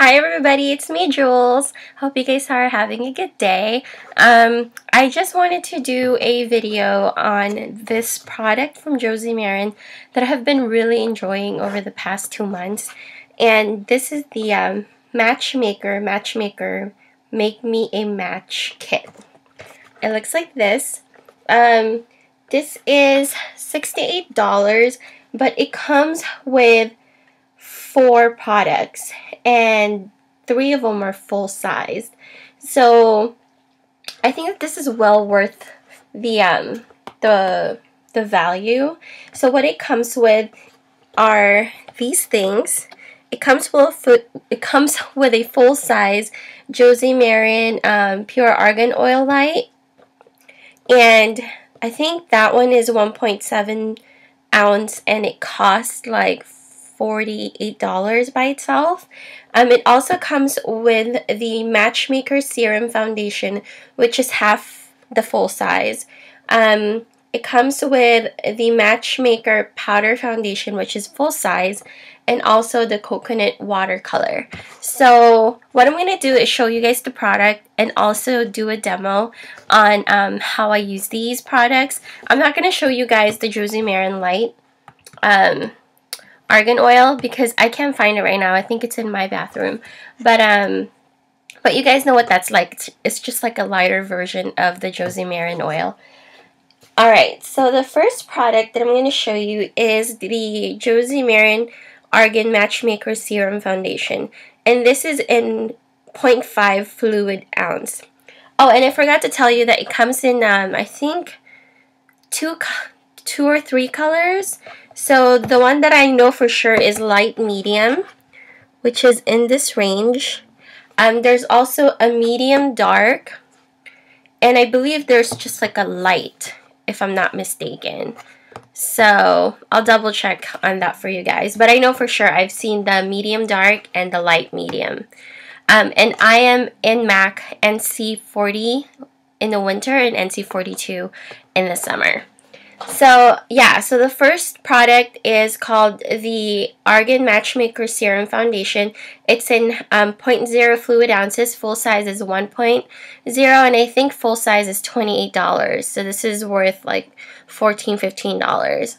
Hi everybody, it's me Jules. Hope you guys are having a good day. I just wanted to do a video on this product from Josie Maran that I have been really enjoying over the past 2 months. And this is the Matchmaker Make Me a Match Kit. It looks like this. This is $68, but it comes with 4 products and 3 of them are full sized. So I think that this is well worth the value. So what it comes with are these things. It comes with a full size Josie Maran Pure Argan Oil Light, and I think that one is 1.7 ounce and it costs like $48 by itself. It also comes with the Matchmaker Serum Foundation, which is half the full size. It comes with the Matchmaker Powder Foundation, which is full size, and also the Coconut Watercolor. So what I'm going to do is show you guys the product and also do a demo on how I use these products. I'm not going to show you guys the Josie Maran Light Argan oil because I can't find it right now. I think it's in my bathroom. But you guys know what that's like. It's just like a lighter version of the Josie Maran oil. Alright, so the first product that I'm going to show you is the Josie Maran Argan Matchmaker Serum Foundation. And this is in 0.5 fluid ounce. Oh, and I forgot to tell you that it comes in, I think, two or three colors. So the one that I know for sure is light medium, which is in this range. There's also a medium dark, and I believe there's just like a light, if I'm not mistaken. So I'll double check on that for you guys. But I know for sure I've seen the medium dark and the light medium. And I am in MAC NC40 in the winter and NC42 in the summer. So yeah, so the first product is called the Argan Matchmaker Serum Foundation. It's in 0.0 fluid ounces. Full size is 1.0, and I think full size is $28. So this is worth like $14, $15.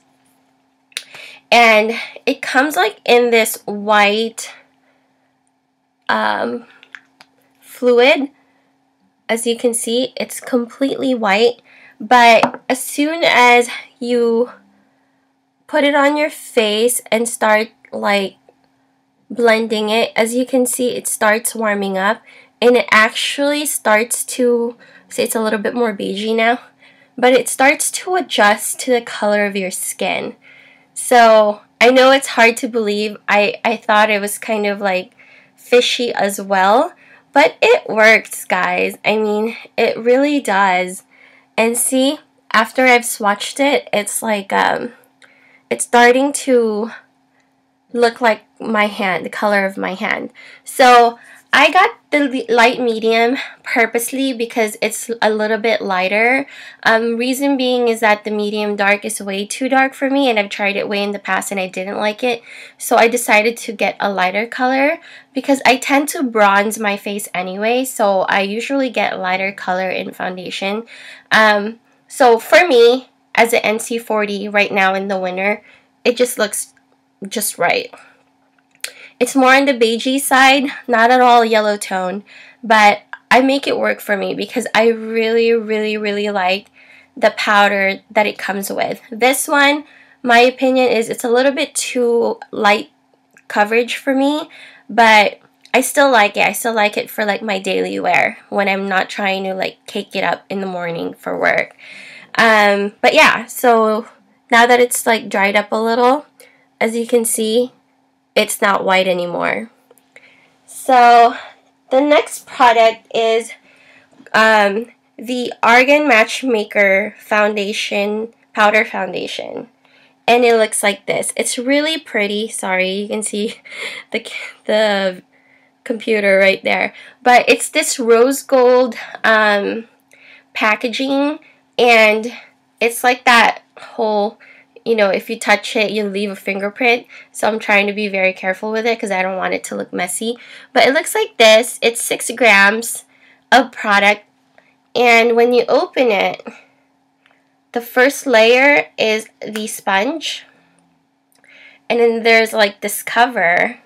And it comes like in this white fluid. As you can see, it's completely white. But as soon as you put it on your face and start like blending it, as you can see, it starts warming up and it actually starts to, say it's a little bit more beigey now, but it starts to adjust to the color of your skin. So I know it's hard to believe. I thought it was kind of like fishy as well, but it works, guys. I mean, it really does. And see, after I've swatched it, it's like, it's starting to look like my hand, the color of my hand. So I got the light medium purposely because it's a little bit lighter. Reason being is that the medium dark is way too dark for me, and I've tried it way in the past and I didn't like it. So I decided to get a lighter color because I tend to bronze my face anyway. So I usually get lighter color in foundation. So for me, as an NC40 right now in the winter, it just looks just right. It's more on the beigey side, not at all yellow tone, but I make it work for me because I really, really, really like the powder that it comes with. This one, my opinion is it's a little bit too light coverage for me, but I still like it. I still like it for like my daily wear when I'm not trying to like cake it up in the morning for work. But yeah, so now that it's like dried up a little, as you can see, it's not white anymore. So the next product is the Argan Matchmaker Foundation Powder Foundation, and it looks like this. It's really pretty. Sorry, you can see the computer right there, but it's this rose gold packaging, and it's like that whole you know, if you touch it, you leave a fingerprint. So I'm trying to be very careful with it because I don't want it to look messy. But it looks like this. It's 6 grams of product. And when you open it, the first layer is the sponge. And then there's like this cover.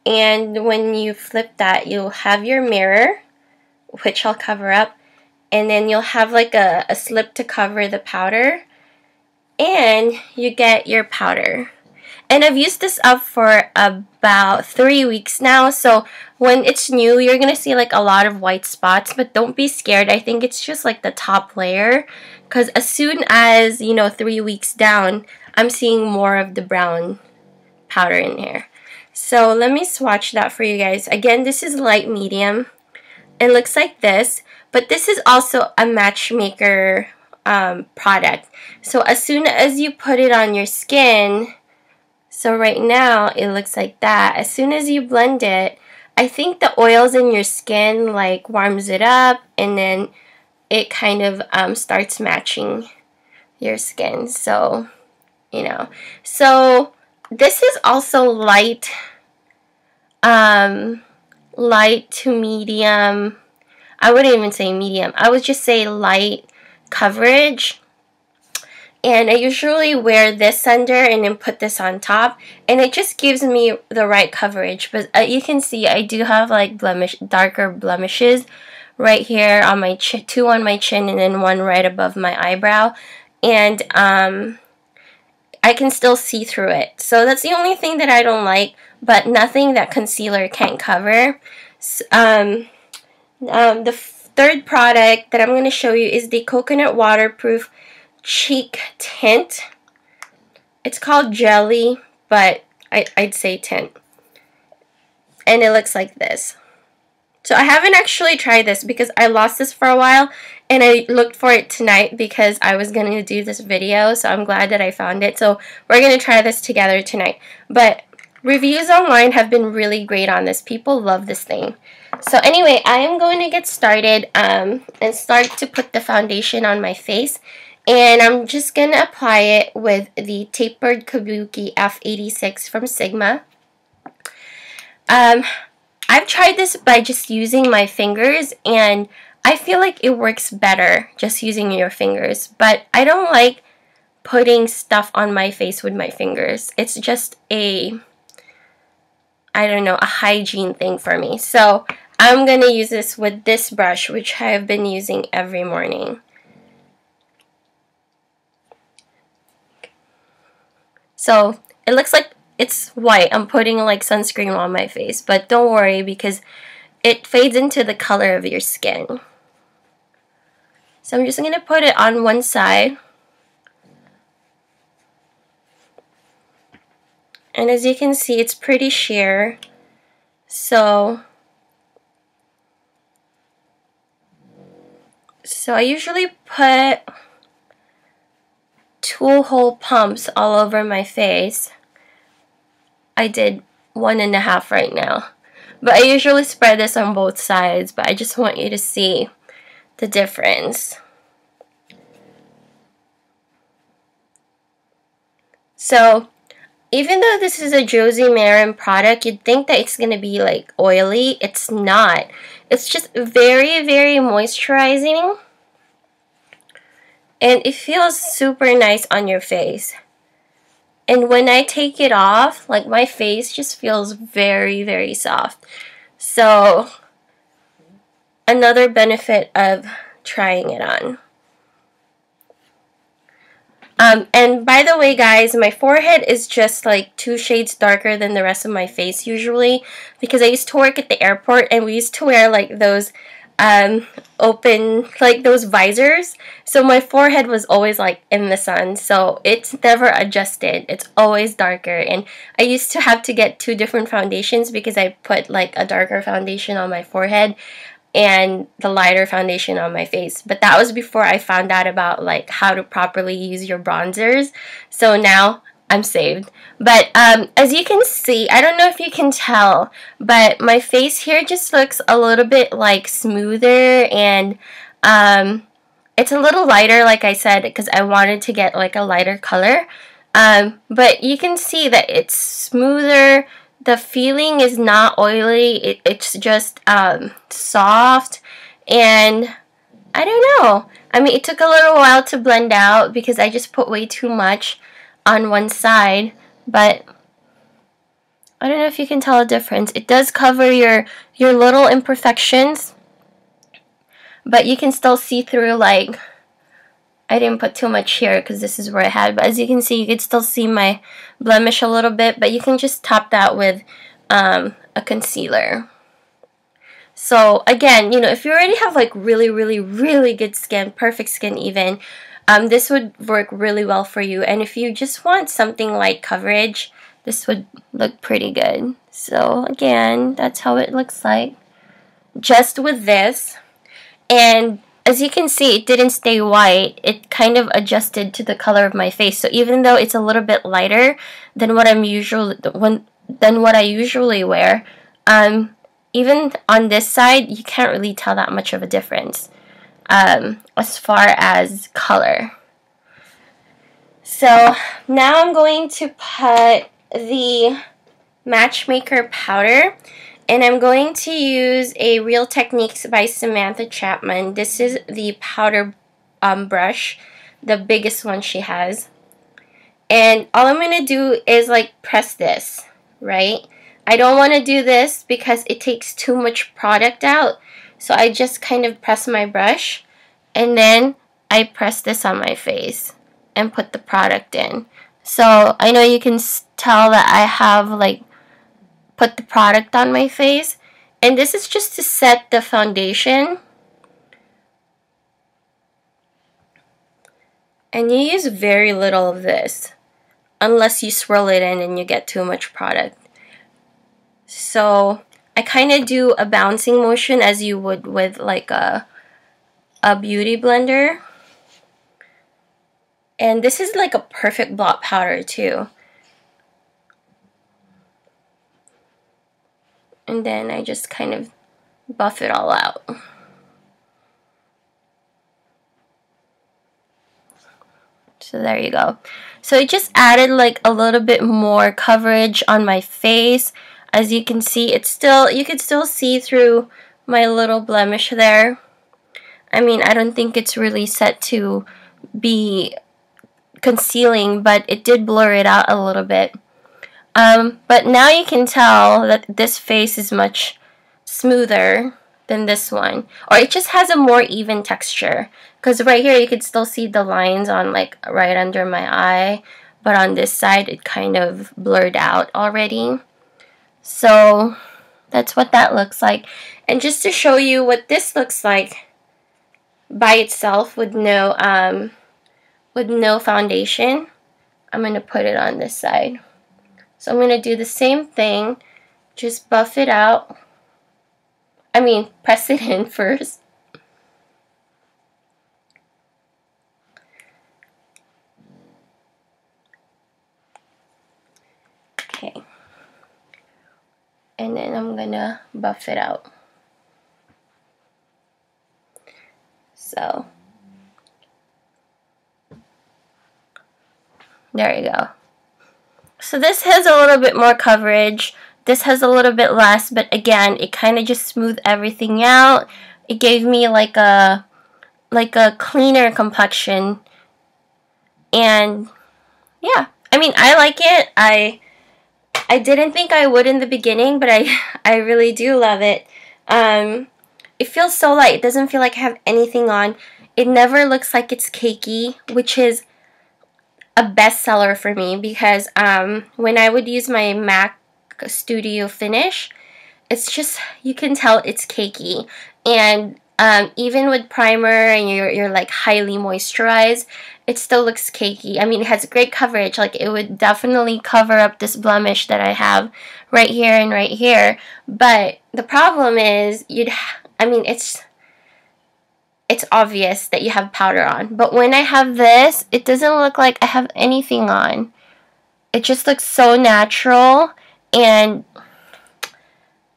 And when you flip that, you'll have your mirror, which I'll cover up. And then you'll have like a slip to cover the powder. And you get your powder. And I've used this up for about 3 weeks now. So when it's new, you're going to see like a lot of white spots. But don't be scared. I think it's just like the top layer. Because as soon as, you know, 3 weeks down, I'm seeing more of the brown powder in here. So let me swatch that for you guys. Again, this is light medium. It looks like this. But this is also a Matchmaker product. So as soon as you put it on your skin, so right now it looks like that. As soon as you blend it, I think the oils in your skin like warms it up, and then it kind of starts matching your skin. So, you know. So this is also light to medium. I wouldn't even say medium. I would just say light coverage. And I usually wear this under and then put this on top, and it just gives me the right coverage. But you can see I do have like darker blemishes right here on my chin, 2 on my chin and then 1 right above my eyebrow, and I can still see through it. So that's the only thing that I don't like, but nothing that concealer can't cover. The third product that I'm going to show you is the Coconut Waterproof Cheek Tint. It's called Gelée, but I'd say tint. And it looks like this. So I haven't actually tried this because I lost this for a while, and I looked for it tonight because I was going to do this video, so I'm glad that I found it. So we're going to try this together tonight. But reviews online have been really great on this. People love this thing. So anyway, I am going to get started and start to put the foundation on my face. And I'm just going to apply it with the Tapered Kabuki F86 from Sigma. I've tried this by just using my fingers, and I feel like it works better just using your fingers. But I don't like putting stuff on my face with my fingers. It's just a hygiene thing for me. So I'm going to use this with this brush, which I have been using every morning. So it looks like it's white. I'm putting like sunscreen on my face, but don't worry because it fades into the color of your skin. So I'm just going to put it on one side. And as you can see, it's pretty sheer. So I usually put 2 whole pumps all over my face. I did 1.5 right now. But I usually spread this on both sides, but I just want you to see the difference. So even though this is a Josie Maran product, you'd think that it's going to be like oily. It's not. It's just very, very moisturizing. And it feels super nice on your face. And when I take it off, like my face just feels very, very soft. So another benefit of trying it on. And by the way, guys, my forehead is just like 2 shades darker than the rest of my face usually, because I used to work at the airport and we used to wear like those open, like those visors. So my forehead was always like in the sun, so it's never adjusted. It's always darker, and I used to have to get 2 different foundations because I put like a darker foundation on my forehead and the lighter foundation on my face. But that was before I found out about like how to properly use your bronzers. So now I'm saved. But as you can see, I don't know if you can tell, but my face here just looks a little bit like smoother, and it's a little lighter, like I said, because I wanted to get like a lighter color. But you can see that it's smoother. The feeling is not oily. It's just soft, and I don't know. I mean, it took a little while to blend out because I just put way too much on one side, but I don't know if you can tell a difference. It does cover your little imperfections, but you can still see through, like, I didn't put too much here because this is where I had, but as you can see, you can still see my blemish a little bit, but you can just top that with a concealer. So again, you know, if you already have like really good skin, perfect skin even, this would work really well for you. And if you just want something light coverage, this would look pretty good. So again, that's how it looks like just with this. And as you can see, it didn't stay white. It kind of adjusted to the color of my face. So even though it's a little bit lighter than what I usually wear, even on this side, you can't really tell that much of a difference as far as color. So now I'm going to put the Matchmaker powder, and I'm going to use a Real Techniques by Samantha Chapman. This is the powder brush, the biggest one she has. And all I'm going to do is like press this, right? I don't want to do this because it takes too much product out. So I just kind of press my brush and then I press this on my face and put the product in. So I know you can tell that I have like put the product on my face. And this is just to set the foundation. And you use very little of this unless you swirl it in and you get too much product. So I kind of do a bouncing motion as you would with like a beauty blender. And this is like a perfect blot powder too. And then I just kind of buff it all out. So there you go. So it just added like a little bit more coverage on my face. As you can see, it's still, you can still see through my little blemish there. I mean, I don't think it's really set to be concealing, but it did blur it out a little bit. But now you can tell that this face is much smoother than this one. Or it just has a more even texture. Because right here you can still see the lines on like right under my eye. But on this side it kind of blurred out already. So that's what that looks like. And just to show you what this looks like by itself with no foundation, I'm going to put it on this side. So I'm going to do the same thing, just buff it out. I mean, press it in first. Okay. And then I'm going to buff it out. So, there you go. So this has a little bit more coverage. This has a little bit less, but again, it kind of just smoothed everything out. It gave me like a cleaner complexion. And yeah, I mean, I like it. I didn't think I would in the beginning, but I really do love it. It feels so light. It doesn't feel like I have anything on. It never looks like it's cakey, which is a bestseller for me because when I would use my MAC Studio Finish, it's just, you can tell it's cakey. And even with primer and you're like highly moisturized, it still looks cakey. I mean, it has great coverage. Like, it would definitely cover up this blemish that I have right here and right here. But the problem is, I mean, it's obvious that you have powder on. But when I have this, it doesn't look like I have anything on. It just looks so natural, and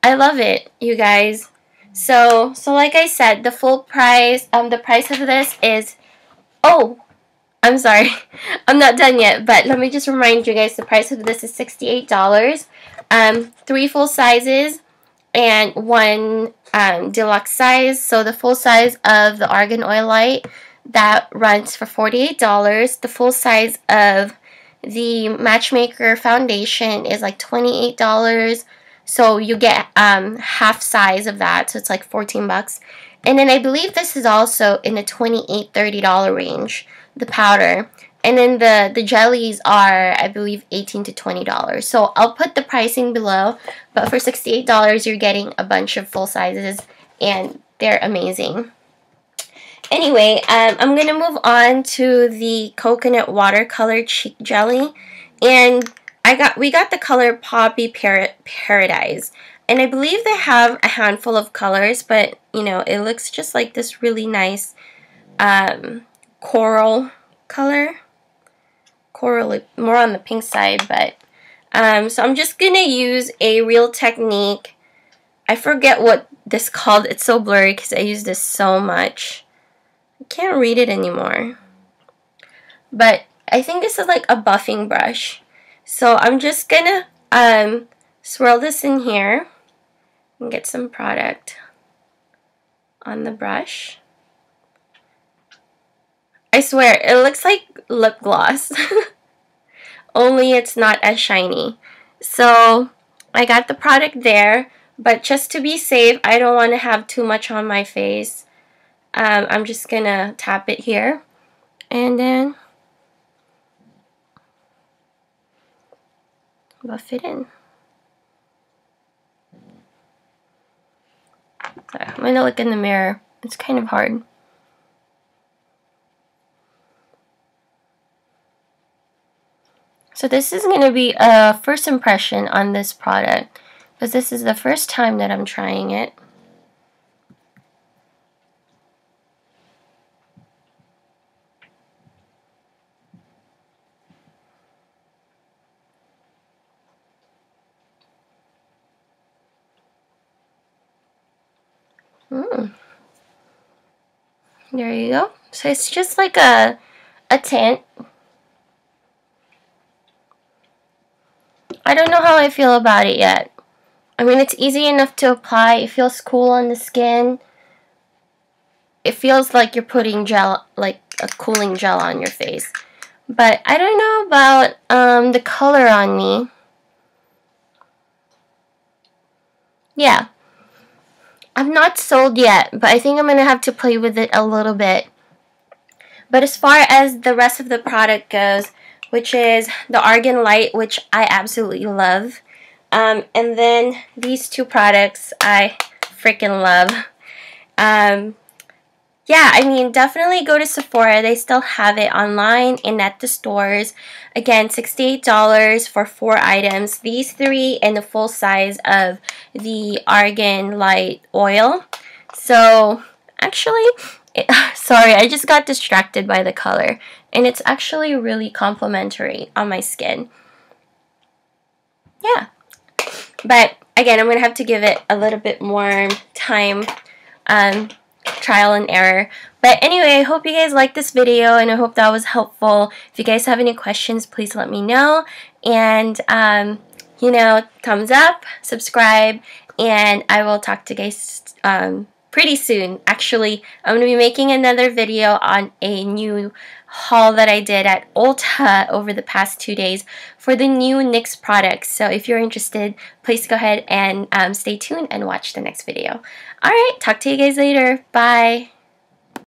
I love it, you guys. So like I said, the full price, the price of this is, oh, I'm sorry, I'm not done yet, but let me just remind you guys the price of this is $68. 3 full sizes and 1 deluxe size. So the full size of the Argan Oil Light, that runs for $48. The full size of the Matchmaker Foundation is like $28. So you get half size of that, so it's like 14 bucks. And then I believe this is also in the $28-$30 range, the powder. And then the jellies are, I believe, $18 to $20. So I'll put the pricing below, but for $68 you're getting a bunch of full sizes, and they're amazing. Anyway, I'm going to move on to the Coconut Watercolor Cheek Jelly, and we got the color Poppy Paradise, and I believe they have a handful of colors, but you know, it looks just like this really nice coral color. Coral, more on the pink side, but so I'm just going to use a Real Technique. I forget what this called. It's so blurry because I use this so much. I can't read it anymore, but I think this is like a buffing brush. So I'm just gonna swirl this in here and get some product on the brush. I swear it looks like lip gloss, only it's not as shiny. So I got the product there, but just to be safe, I don't want to have too much on my face. I'm just gonna tap it here and then buff it in. Sorry, I'm gonna look in the mirror. It's kind of hard. So this is gonna be a first impression on this product, because this is the first time that I'm trying it. There you go. So it's just like a tint. I don't know how I feel about it yet. I mean, it's easy enough to apply. It feels cool on the skin. It feels like you're putting gel, like a cooling gel on your face. But I don't know about the color on me. Yeah. I'm not sold yet, but I think I'm going to have to play with it a little bit. But as far as the rest of the product goes, which is the Argan Light, which I absolutely love. And then these 2 products I freaking love. Yeah, I mean, definitely go to Sephora. They still have it online and at the stores. Again, $68 for 4 items. These 3 and the full size of the Argan Light oil. So, actually, sorry, I just got distracted by the color. And it's actually really complimentary on my skin. Yeah. But, again, I'm going to have to give it a little bit more time. Trial and error. But anyway, I hope you guys liked this video, and I hope that was helpful. If you guys have any questions, please let me know. And, you know, thumbs up, subscribe, and I will talk to you guys pretty soon. Actually, I'm going to be making another video on a new haul that I did at Ulta over the past 2 days for the new NYX products. So if you're interested, please go ahead and stay tuned and watch the next video. Alright, talk to you guys later. Bye!